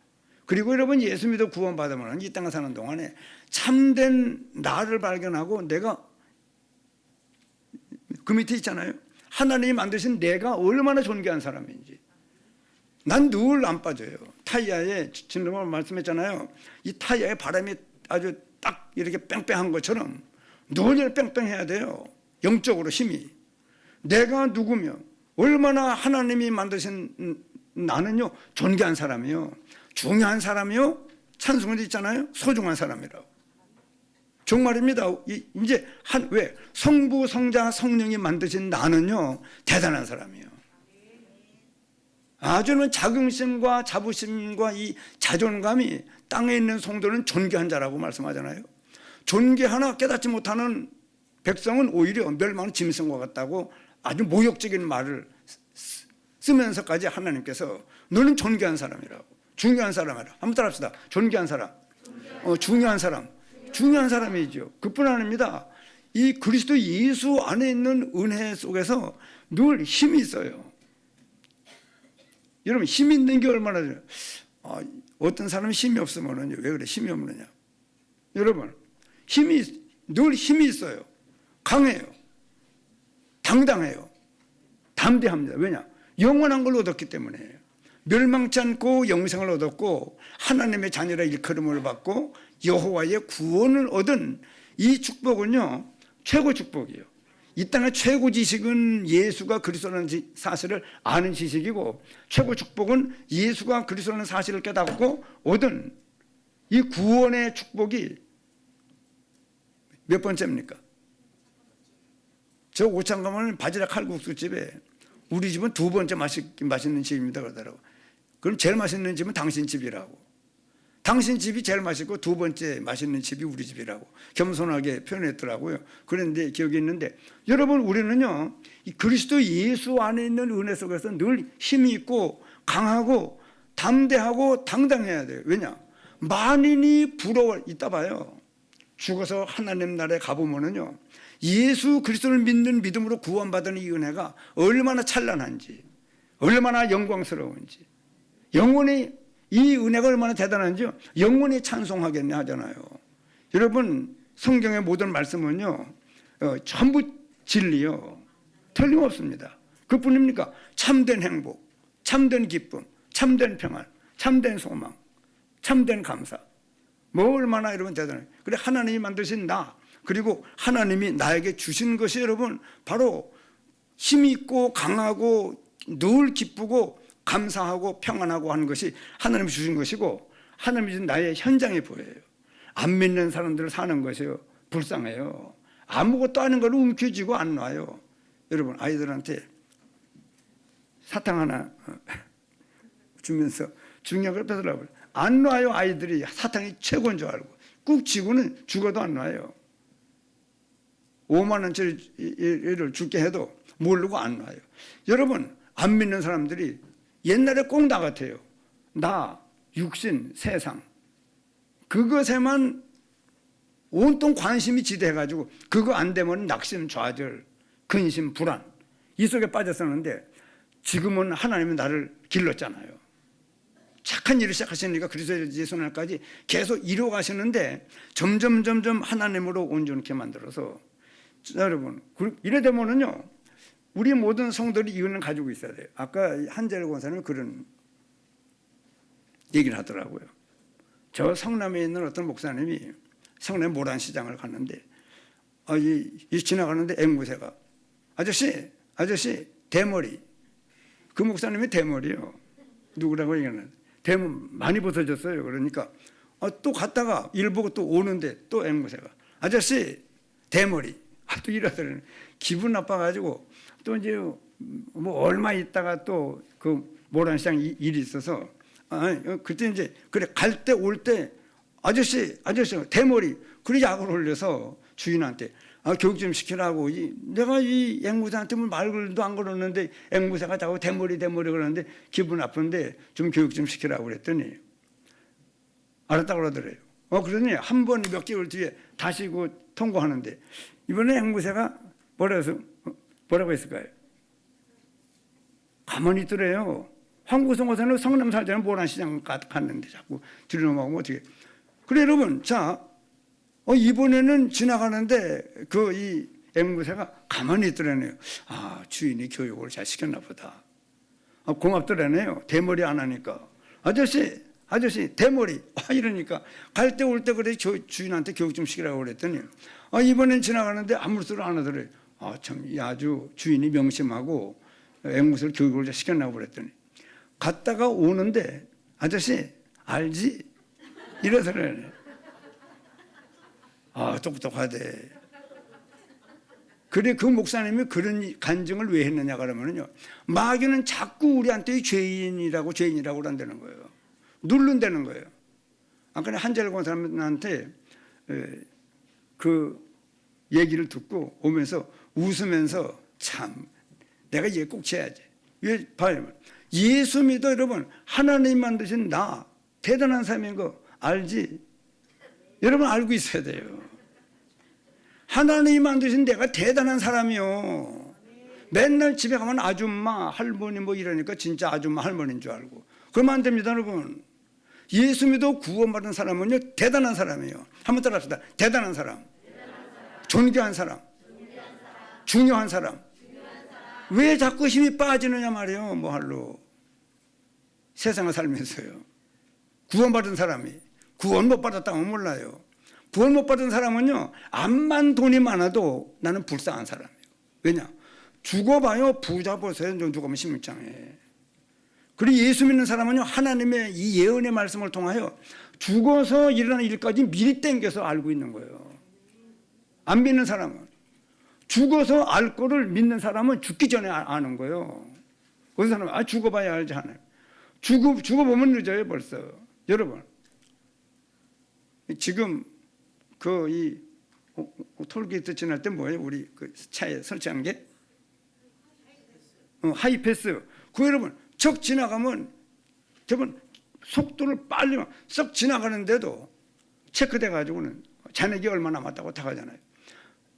그리고 여러분, 예수 믿어 구원받으면 이 땅에 사는 동안에 참된 나를 발견하고, 내가 그 밑에 있잖아요. 하나님이 만드신 내가 얼마나 존귀한 사람인지. 난 늘 안 빠져요. 타이야에, 지난번에 말씀했잖아요. 이 타이야에 바람이 아주 딱 이렇게 뺑뺑한 것처럼 늘 뺑뺑해야 돼요. 영적으로 힘이. 내가 누구며 얼마나 하나님이 만드신 나는요, 존귀한 사람이요, 중요한 사람이요, 찬송도 있잖아요. 소중한 사람이라고. 정말입니다. 이제 왜 성부, 성자, 성령이 만드신 나는요, 대단한 사람이에요. 아주는 자긍심과 자부심과 이 자존감이 땅에 있는 성도는 존귀한 자라고 말씀하잖아요. 존귀하나 깨닫지 못하는 백성은 오히려 멸망하는 짐승과 같다고 아주 모욕적인 말을 쓰면서까지 하나님께서 너는 존귀한 사람이라고, 중요한 사람이라고. 한번 따라합시다. 존귀한 사람, 중요한 사람, 중요한 사람이죠. 그뿐 아닙니다. 이 그리스도 예수 안에 있는 은혜 속에서 늘 힘이 있어요. 여러분, 힘이 있는 게 얼마나 돼요? 어떤 사람이 힘이 없으면 왜 그래? 힘이 없느냐? 여러분, 늘 힘이 있어요. 강해요. 당당해요. 담대합니다. 왜냐? 영원한 걸 얻었기 때문에. 멸망치 않고 영생을 얻었고 하나님의 자녀라 일컬음을 받고 여호와의 구원을 얻은 이 축복은요, 최고 축복이에요. 이 땅의 최고 지식은 예수가 그리스도라는 사실을 아는 지식이고, 최고 축복은 예수가 그리스도라는 사실을 깨닫고 얻은 이 구원의 축복이 몇 번째입니까? 저 오창 가면 바지락 칼국수집에 우리 집은 두 번째 맛있는 집입니다 그러더라고. 그럼 제일 맛있는 집은 당신 집이라고. 당신 집이 제일 맛있고 두 번째 맛있는 집이 우리 집이라고 겸손하게 표현했더라고요. 그런데 기억이 있는데, 여러분, 우리는요, 이 그리스도 예수 안에 있는 은혜 속에서 늘 힘이 있고 강하고 담대하고 당당해야 돼요. 왜냐? 만인이 부러워. 이따 봐요. 죽어서 하나님 나라에 가보면은요, 예수 그리스도를 믿는 믿음으로 구원받은 이 은혜가 얼마나 찬란한지, 얼마나 영광스러운지, 영원히 이 은혜가 얼마나 대단한지요, 영원히 찬송하겠네 하잖아요. 여러분, 성경의 모든 말씀은요, 전부 진리요, 틀림없습니다. 그뿐입니까? 참된 행복, 참된 기쁨, 참된 평안, 참된 소망, 참된 감사, 뭐 얼마나 여러분 대단해요. 그래, 하나님이 만드신 나, 그리고 하나님이 나에게 주신 것이 여러분 바로 힘이 있고 강하고 늘 기쁘고 감사하고 평안하고 하는 것이 하나님이 주신 것이고, 하나님이 주신 나의 현장이 보여요. 안 믿는 사람들 사는 것이요, 불쌍해요. 아무것도 아닌 걸 움켜쥐고 안 놔요. 여러분, 아이들한테 사탕 하나 주면서 중요한 걸 뺏으라고 안 놔요. 아이들이 사탕이 최고인 줄 알고 꾹 쥐고는 죽어도 안 놔요. 5만 원짜리를 줄게 해도 모르고 안 놔요. 여러분, 안 믿는 사람들이 옛날에 꼭 나 같아요. 나, 육신, 세상, 그것에만 온통 관심이 지대해가지고 그거 안 되면 낙심, 좌절, 근심, 불안, 이 속에 빠졌었는데, 지금은 하나님이 나를 길렀잖아요. 착한 일을 시작하시니까 그리스도 예수 날까지 계속 이루어가시는데 점점 하나님으로 온전케 만들어서, 여러분, 이래 되면은요, 우리 모든 성도들이 이 은혜를 가지고 있어야 돼요. 아까 한재열 권사님이 그런 얘기를 하더라고요. 저 성남에 있는 어떤 목사님이 성남 모란시장을 갔는데, 지나가는데 앵무새가 아저씨 대머리, 그 목사님이 대머리요. 누구라고 얘기하는, 대머리 많이 벗어졌어요. 그러니까 또 갔다가 일 보고 또 오는데 또 앵무새가 아저씨 대머리 또 이러더니 기분 나빠가지고 또 이제 뭐 얼마 있다가 또 그 모란시장 일이 있어서 그때 이제 그래 갈 때 올 때 아저씨 대머리 그래 약을 올려서 주인한테 교육 좀 시키라고 내가 이 앵무새한테 말도 안 걸었는데 앵무새가 자꾸 대머리 그러는데 기분 나쁜데 좀 교육 좀 시키라고 그랬더니 알았다고 그러더래요. 그러더니 한 번 몇 개월 뒤에 다시 그 통고하는데 이번에 앵무새가 뭐라고 했을까요? 가만히 있더래요. 황구성어서는 성남 살자는 모란시장 갔는데 자꾸 들여놓으면 어떻게. 그래 여러분 자 이번에는 지나가는데 이 앵무새가 가만히 있더라네요. 주인이 교육을 잘 시켰나 보다. 고맙더라네요. 대머리 안 하니까. 아저씨 대머리 이러니까 갈 때 올 때 그래 주인한테 교육 좀 시키라고 그랬더니 이번엔 지나가는데 아무 소리 안 하더래. 참 아주 주인이 명심하고 앵무새를 교육을 잘 시켰나 그랬더니 갔다가 오는데 아저씨 알지? 이러더래. 똑똑하대. 그래 그 목사님이 그런 간증을 왜 했느냐 그러면요 마귀는 자꾸 우리한테 죄인이라고 그런다는 거예요. 누른다는 거예요. 아까 한자를 사람한테 그 얘기를 듣고 오면서 웃으면서 참 내가 얘 꼭 채야지. 왜 봐요? 예수 믿어 여러분 하나님 만드신 나 대단한 사람인 거 알지? 여러분 알고 있어야 돼요. 하나님이 만드신 내가 대단한 사람이요. 맨날 집에 가면 아줌마 할머니 뭐 이러니까 진짜 아줌마 할머니인 줄 알고 그러면 안 됩니다 여러분. 예수 믿어 구원받은 사람은요 대단한 사람이에요. 한번 따라합시다. 대단한 사람, 존귀한 사람, 중요한 사람. 왜 자꾸 힘이 빠지느냐 말이에요. 뭐 할로 세상을 살면서요. 구원받은 사람이 구원 못 받았다면 몰라요. 구원 못 받은 사람은요 암만 돈이 많아도 나는 불쌍한 사람이에요. 왜냐 죽어봐요 부자 보세요. 누가면 신문장에. 그리고 예수 믿는 사람은요 하나님의 이 예언의 말씀을 통하여 죽어서 일어나는 일까지 미리 땡겨서 알고 있는 거예요. 안 믿는 사람은 죽어서 알 거를 믿는 사람은 죽기 전에 아는 거예요. 그 사람은 죽어봐야 알지 않아요. 죽어보면 늦어요 벌써. 여러분 지금 이 톨게이트 지날 때 뭐예요? 우리 그 차에 설치한 게 하이패스. 그 여러분 적 지나가면 저번 속도를 빨리 썩 지나가는데도 체크돼 가지고는 잔액이 얼마 남았다고 다 가잖아요.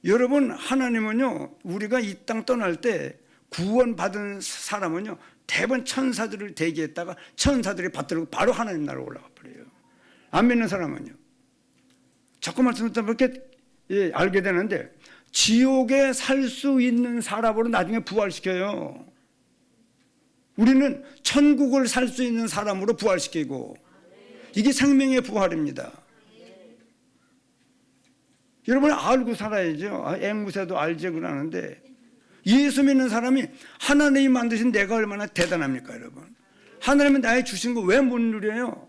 여러분 하나님은요 우리가 이 땅 떠날 때 구원받은 사람은요 대번 천사들을 대기했다가 천사들이 받들고 바로 하나님 나라로 올라가 버려요. 안 믿는 사람은요 자꾸 말씀 듣다 보니까 알게 되는데 지옥에 살 수 있는 사람으로 나중에 부활시켜요. 우리는 천국을 살 수 있는 사람으로 부활시키고 이게 생명의 부활입니다. 여러분 알고 살아야죠. 앵무새도 알지 그러는데 예수 믿는 사람이 하나님이 만드신 내가 얼마나 대단합니까 여러분. 하나님은 나의 주신 거 왜 못 누려요?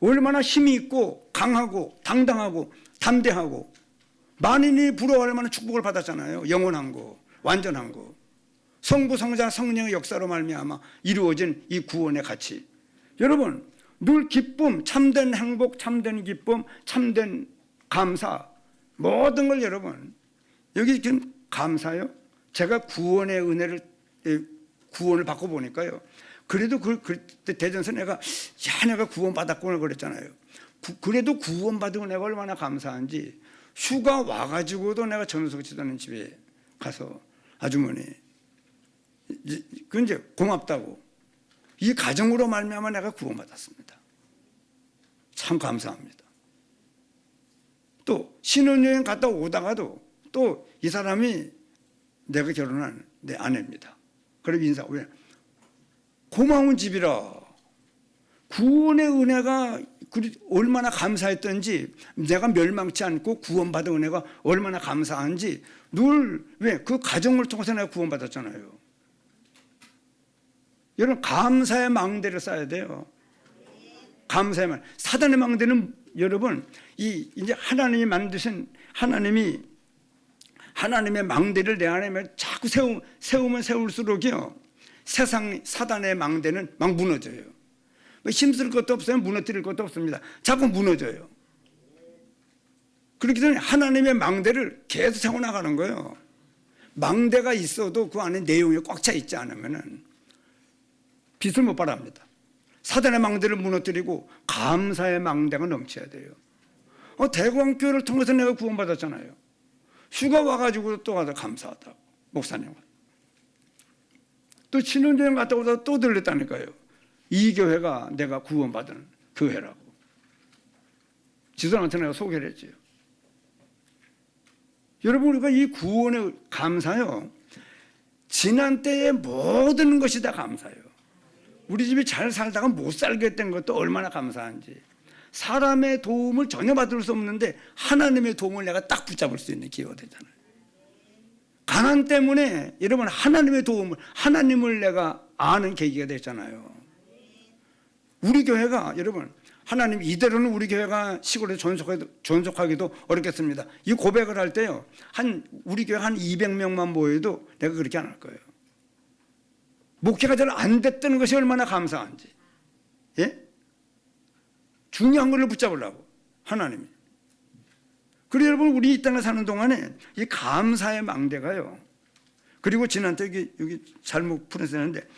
얼마나 힘이 있고 강하고 당당하고 담대하고 만인이 부러워할 만한 축복을 받았잖아요. 영원한 거 완전한 거 성부 성자 성령의 역사로 말미암아 이루어진 이 구원의 가치. 여러분 늘 기쁨 참된 행복 참된 기쁨 참된 감사 모든 걸 여러분 여기 지금 감사요. 제가 구원의 은혜를 구원을 받고 보니까요. 그래도 그때 대전서 내가 구원받았구나 그랬잖아요. 그래도 구원받은 내가 얼마나 감사한지 휴가 와가지고도 내가 전우석 치다는 집에 가서 아주머니 그 이제 고맙다고 이 가정으로 말미암아 내가 구원받았습니다. 참 감사합니다. 또 신혼여행 갔다 오다가도 또 이 사람이 내가 결혼한 내 아내입니다. 그럼 인사 왜? 고마운 집이라 구원의 은혜가 얼마나 감사했던지 내가 멸망치 않고 구원받은 은혜가 얼마나 감사한지 늘 왜? 그 가정을 통해서 내가 구원받았잖아요. 여러분 감사의 망대를 쌓아야 돼요. 감사해만. 사단의 망대는 여러분 이제 하나님이 만드신 하나님의 망대를 내 안에 자꾸 세우면 세울수록요 세상 사단의 망대는 막 무너져요. 힘쓸 것도 없어요. 무너뜨릴 것도 없습니다. 자꾸 무너져요. 그렇기 때문에 하나님의 망대를 계속 세워나가는 거예요. 망대가 있어도 그 안에 내용이 꽉 차 있지 않으면 빛을 못 발합니다. 사단의 망대를 무너뜨리고 감사의 망대가 넘쳐야 돼요. 대구왕교회를 통해서 내가 구원받았잖아요. 휴가 와가지고 또 가서 감사하다고 목사님. 또 신혼여행 갔다 오다 또 들렸다니까요. 이 교회가 내가 구원받은 교회라고. 지선한테 내가 소개를 했지요. 여러분 우리가 이 구원의 감사요. 지난 때의 모든 것이 다 감사예요. 우리 집이 잘 살다가 못 살게 된 것도 얼마나 감사한지. 사람의 도움을 전혀 받을 수 없는데 하나님의 도움을 내가 딱 붙잡을 수 있는 기회가 되잖아요. 가난 때문에 여러분 하나님을 내가 아는 계기가 됐잖아요. 우리 교회가 여러분 하나님 이대로는 우리 교회가 시골에 존속하기도 어렵겠습니다. 이 고백을 할 때요 우리 교회 한 200명만 모여도 내가 그렇게 안 할 거예요. 목회가 잘 안 됐다는 것이 얼마나 감사한지. 예? 중요한 걸 붙잡으려고 하나님이. 그리고 여러분 우리 이 땅에 사는 동안에 이 감사의 망대가요. 그리고 지난 때 여기 잘못 풀어쓰는데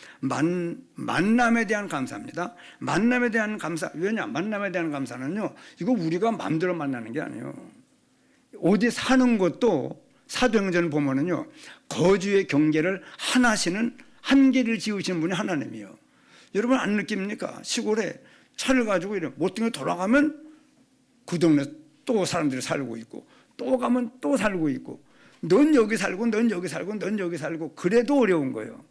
만남에 대한 감사입니다. 만남에 대한 감사. 왜냐? 만남에 대한 감사는요. 이거 우리가 마음대로 만나는 게 아니에요. 어디 사는 것도 사도행전을 보면은요. 거주의 경계를 하나시는 한계를 지으시는 분이 하나님이요. 여러분 안 느낍니까? 시골에 차를 가지고 이렇게 모퉁이 돌아가면 그 동네 또 사람들이 살고 있고 또 가면 또 살고 있고 넌 여기 살고 넌 여기 살고 넌 여기 살고 그래도 어려운 거예요.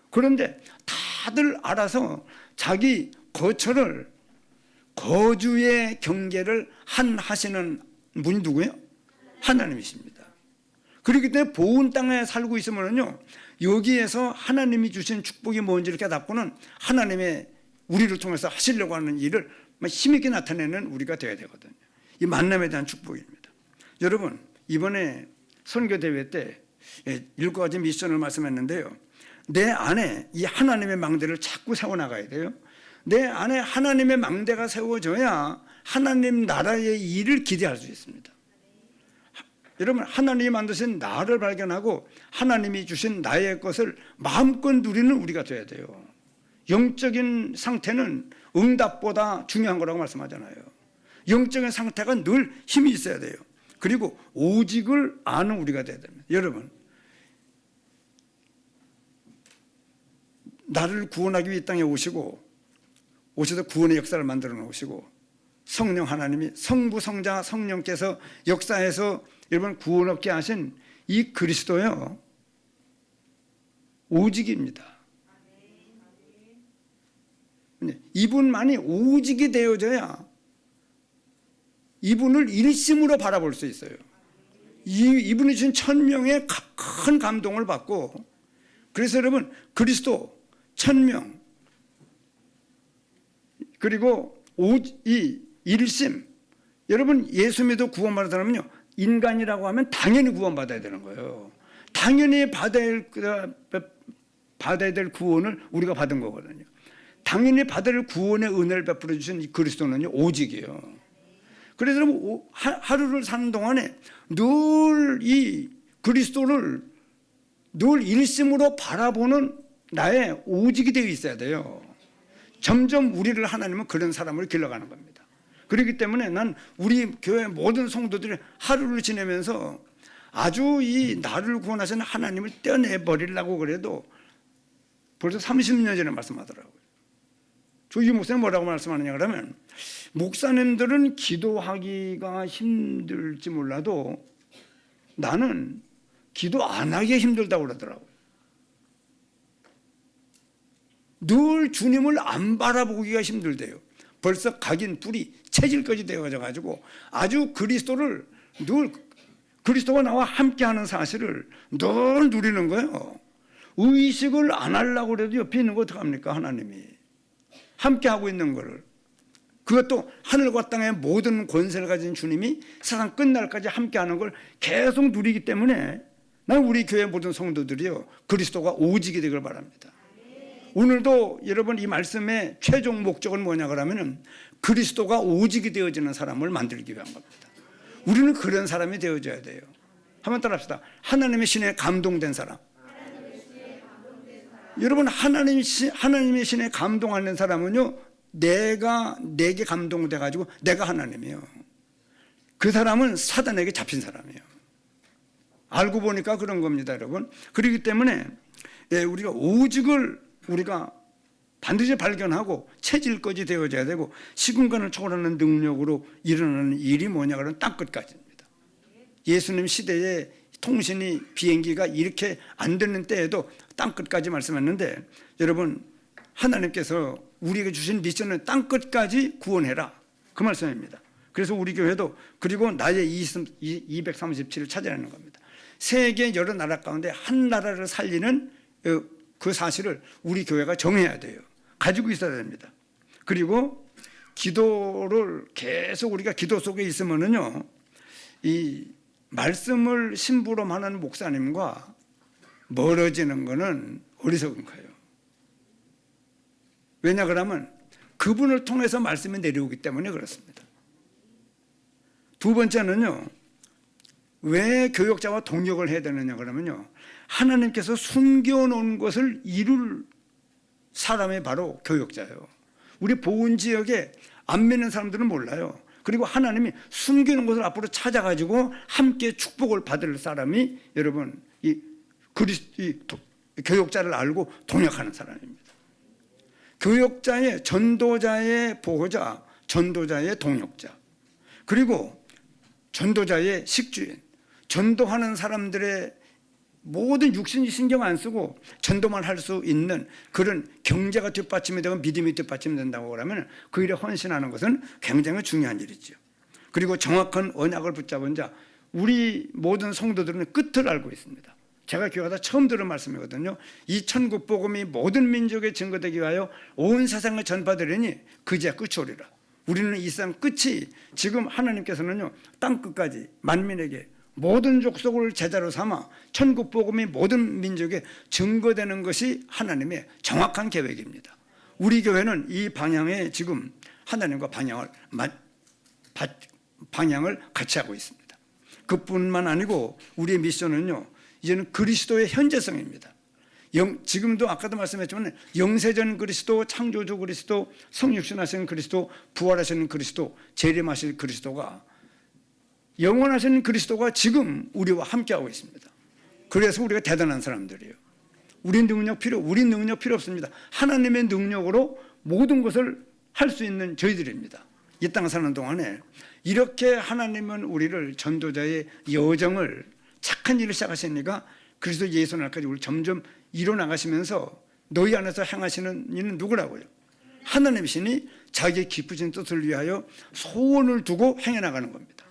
그런데 다들 알아서 자기 거주의 경계를 하시는 분이 누구예요? 하나님이십니다. 그렇기 때문에 보은 땅에 살고 있으면요 여기에서 하나님이 주신 축복이 뭔지를 깨닫고는 하나님의 우리를 통해서 하시려고 하는 일을 힘있게 나타내는 우리가 되어야 되거든요. 이 만남에 대한 축복입니다. 여러분 이번에 선교대회 때 7가지 미션을 말씀했는데요. 내 안에 이 하나님의 망대를 자꾸 세워나가야 돼요. 내 안에 하나님의 망대가 세워져야 하나님 나라의 일을 기대할 수 있습니다. 여러분 하나님이 만드신 나를 발견하고 하나님이 주신 나의 것을 마음껏 누리는 우리가 돼야 돼요. 영적인 상태는 응답보다 중요한 거라고 말씀하잖아요. 영적인 상태가 늘 힘이 있어야 돼요. 그리고 오직을 아는 우리가 돼야 됩니다. 여러분 나를 구원하기 위해 이 땅에 오셔서 구원의 역사를 만들어 놓으시고 성령 하나님이 성부 성자 성령께서 역사해서 여러분 구원 얻게 하신 이 그리스도요 오직입니다. 이분만이 오직이 되어져야 이분을 일심으로 바라볼 수 있어요. 이분이 주신 천명의 큰 감동을 받고 그래서 여러분 그리스도 천명 그리고 이 일심 여러분 예수 믿어 구원받은 사람은요 인간이라고 하면 당연히 구원받아야 되는 거예요. 당연히 받아야 될 구원을 우리가 받은 거거든요. 당연히 받을 구원의 은혜를 베풀어 주신 이 그리스도는요 오직이에요. 그래서 여러분 하루를 사는 동안에 늘 이 그리스도를 늘 일심으로 바라보는 나의 오직이 되어 있어야 돼요. 점점 우리를 하나님은 그런 사람을 길러가는 겁니다. 그렇기 때문에 난 우리 교회 모든 성도들이 하루를 지내면서 아주 이 나를 구원하시는 하나님을 떼어내버리려고 그래도 벌써 30년 전에 말씀하더라고요. 조기 목사님 뭐라고 말씀하느냐 그러면 목사님들은 기도하기가 힘들지 몰라도 나는 기도 안 하기가 힘들다고 그러더라고요. 늘 주님을 안 바라보기가 힘들대요. 벌써 각인 불이 체질까지 되어가지고 아주 그리스도가 나와 함께하는 사실을 늘 누리는 거예요. 의식을 안 하려고 그래도 옆에 있는 거 어떡합니까? 하나님이 함께하고 있는 거를 그것도 하늘과 땅의 모든 권세를 가진 주님이 세상 끝날까지 함께하는 걸 계속 누리기 때문에 나는 우리 교회 모든 성도들이요 그리스도가 오직이 되길 바랍니다. 오늘도 여러분 이 말씀의 최종 목적은 뭐냐 그러면은 그리스도가 오직이 되어지는 사람을 만들기 위한 겁니다. 우리는 그런 사람이 되어져야 돼요. 한번 따라합시다. 하나님의 신에 감동된 사람. 여러분 하나님의 신에 감동하는 사람은요 내게 감동돼 가지고 내가 하나님이에요. 그 사람은 사단에게 잡힌 사람이에요. 알고 보니까 그런 겁니다, 여러분. 그렇기 때문에 우리가 오직을 우리가 반드시 발견하고 체질까지 되어져야 되고 시공간을 초월하는 능력으로 일어나는 일이 뭐냐 그러면 땅끝까지입니다. 예수님 시대에 통신이 비행기가 이렇게 안 되는 때에도 땅끝까지 말씀했는데 여러분 하나님께서 우리에게 주신 미션은 땅끝까지 구원해라 그 말씀입니다. 그래서 우리 교회도 그리고 나의 237을 찾아내는 겁니다. 세계 여러 나라 가운데 한 나라를 살리는 그 사실을 우리 교회가 정해야 돼요. 가지고 있어야 됩니다. 그리고 기도를 계속 우리가 기도 속에 있으면은요 이 말씀을 심부름하는 목사님과 멀어지는 것은 어리석은 거예요. 왜냐 그러면 그분을 통해서 말씀이 내려오기 때문에 그렇습니다. 두 번째는요 왜 교역자와 동역을 해야 되느냐 그러면요 하나님께서 숨겨놓은 것을 이룰 사람이 바로 교역자예요. 우리 보은 지역에 안 믿는 사람들은 몰라요. 그리고 하나님이 숨기는 것을 앞으로 찾아가지고 함께 축복을 받을 사람이 여러분 이 교역자를 알고 동역하는 사람입니다. 교역자의 전도자의 보호자, 전도자의 동역자, 그리고 전도자의 식주인, 전도하는 사람들의 모든 육신이 신경 안 쓰고 전도만 할 수 있는 그런 경제가 뒷받침이 되고 믿음이 뒷받침이 된다고 그러면 그 일에 헌신하는 것은 굉장히 중요한 일이죠. 그리고 정확한 언약을 붙잡은 자, 우리 모든 성도들은 끝을 알고 있습니다. 제가 교회에서 처음 들은 말씀이거든요. 이 천국 복음이 모든 민족에 증거되기 위하여 온 세상에 전파되리니 그제야 끝이 오리라. 우리는 이 세상 끝이 지금 하나님께서는요 땅 끝까지 만민에게 모든 족속을 제자로 삼아 천국 복음이 모든 민족에 증거되는 것이 하나님의 정확한 계획입니다. 우리 교회는 이 방향에 지금 하나님과 방향을 같이 하고 있습니다. 그뿐만 아니고 우리의 미션은요 이제는 그리스도의 현재성입니다. 지금도 아까도 말씀했지만 영세전 그리스도, 창조주 그리스도, 성육신하신 그리스도, 부활하신 그리스도, 재림하실 그리스도가 영원하신 그리스도가 지금 우리와 함께하고 있습니다. 그래서 우리가 대단한 사람들이에요. 우리 능력 필요 없습니다. 하나님의 능력으로 모든 것을 할 수 있는 저희들입니다. 이 땅 사는 동안에 이렇게 하나님은 우리를 전도자의 여정을 착한 일을 시작하시니까 그리스도 예수 날까지 우리 점점 이뤄나가시면서 너희 안에서 행하시는 이는 누구라고요? 하나님이시니 자기의 기쁘신 뜻을 위하여 소원을 두고 행해나가는 겁니다.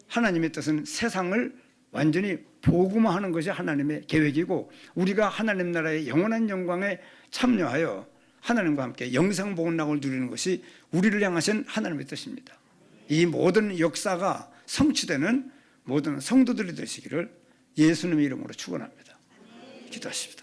하나님의 뜻은 세상을 완전히 복음화하는 것이 하나님의 계획이고 우리가 하나님 나라의 영원한 영광에 참여하여 하나님과 함께 영생복락을 누리는 것이 우리를 향하신 하나님의 뜻입니다. 이 모든 역사가 성취되는 모든 성도들이 되시기를 예수님의 이름으로 축원합니다. 기도하십시다.